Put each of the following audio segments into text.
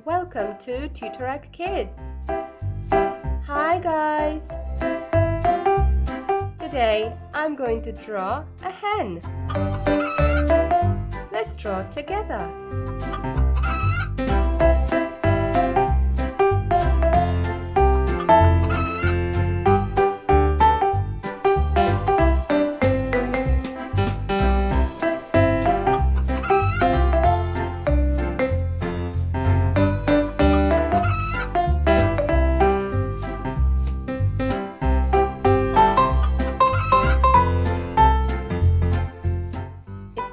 Welcome to Tutorak Kids. Hi guys! Today I'm going to draw a hen. Let's draw together.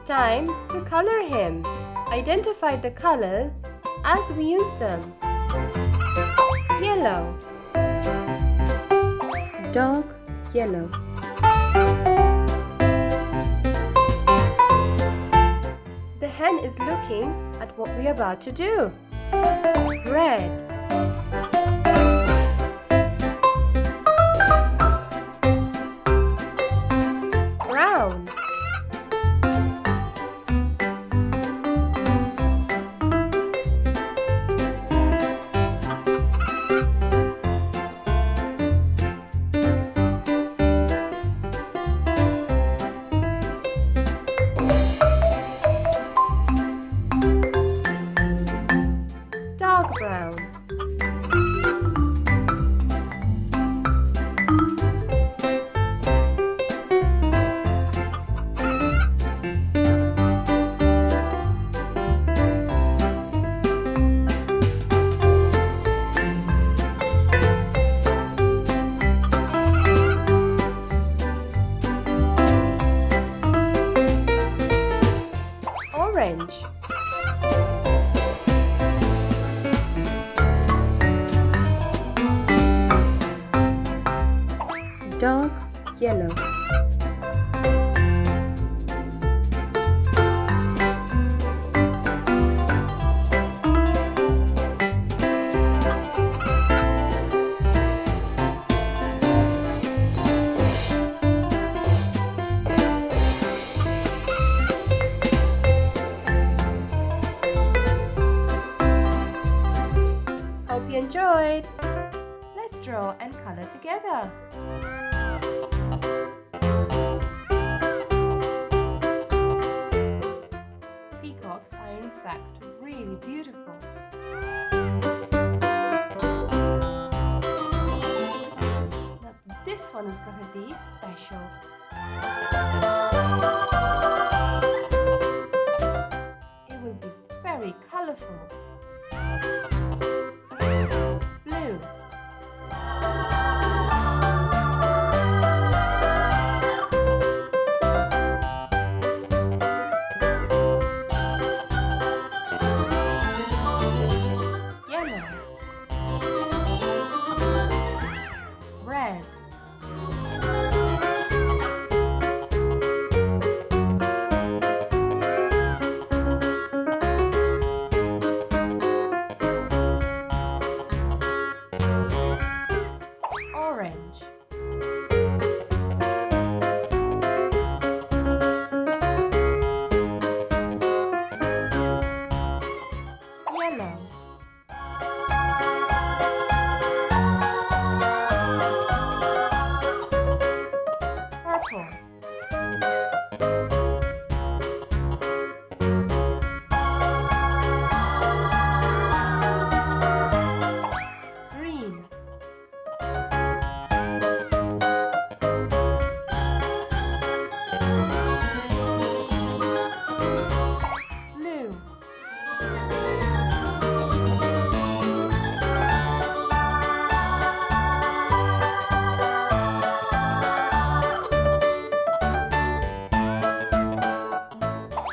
Time to color him. Identify the colors as we use them. Yellow, dark yellow. The hen is looking at what we're about to do. Red, brown, dark brown, orange, dark yellow, Hope you enjoyed! Let's draw and color together. Peacocks are in fact really beautiful. But this one is going to be special. It will be very colorful. Blue, yellow, red, orange, yellow, purple, green, blue,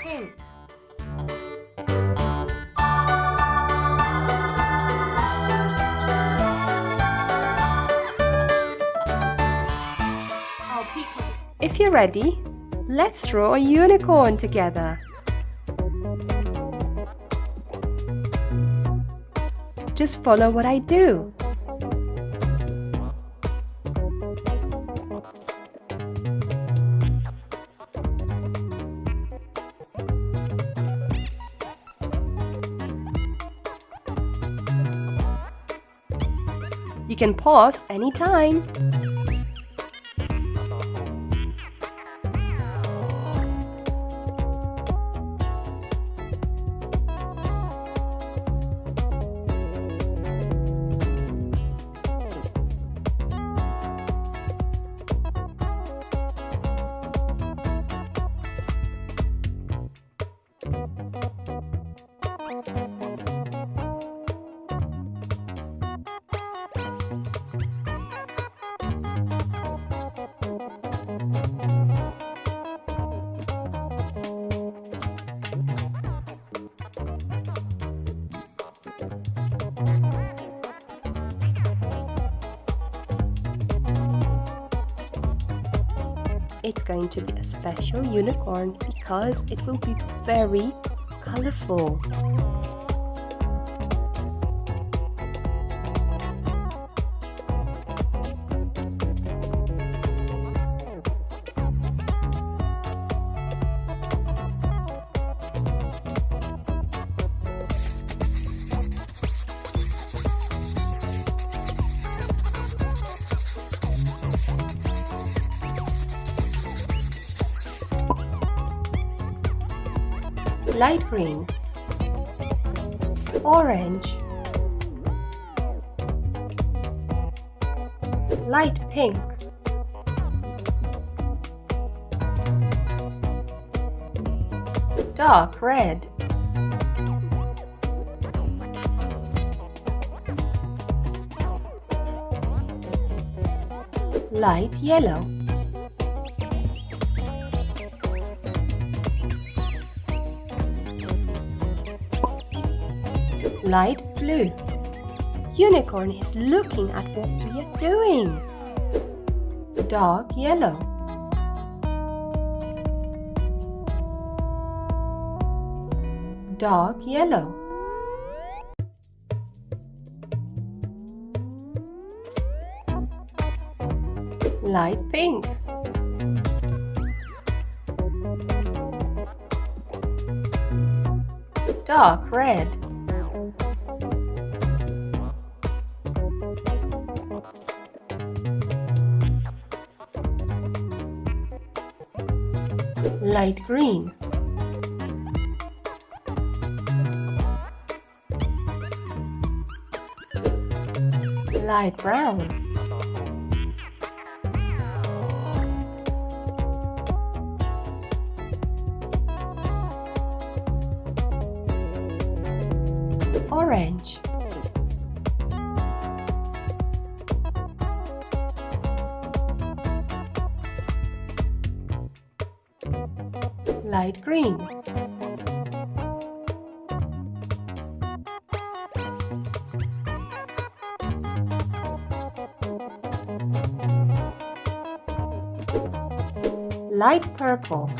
pink, our peacocks. If you're ready, let's draw a unicorn together. Just follow what I do. You can pause anytime. It's going to be a special unicorn because it will be very colorful. Light green, orange, light pink, dark red, light yellow, light blue. Unicorn is looking at what we are doing. Dark yellow, dark yellow, light pink, dark red, light green, light brown, orange, light green, light purple,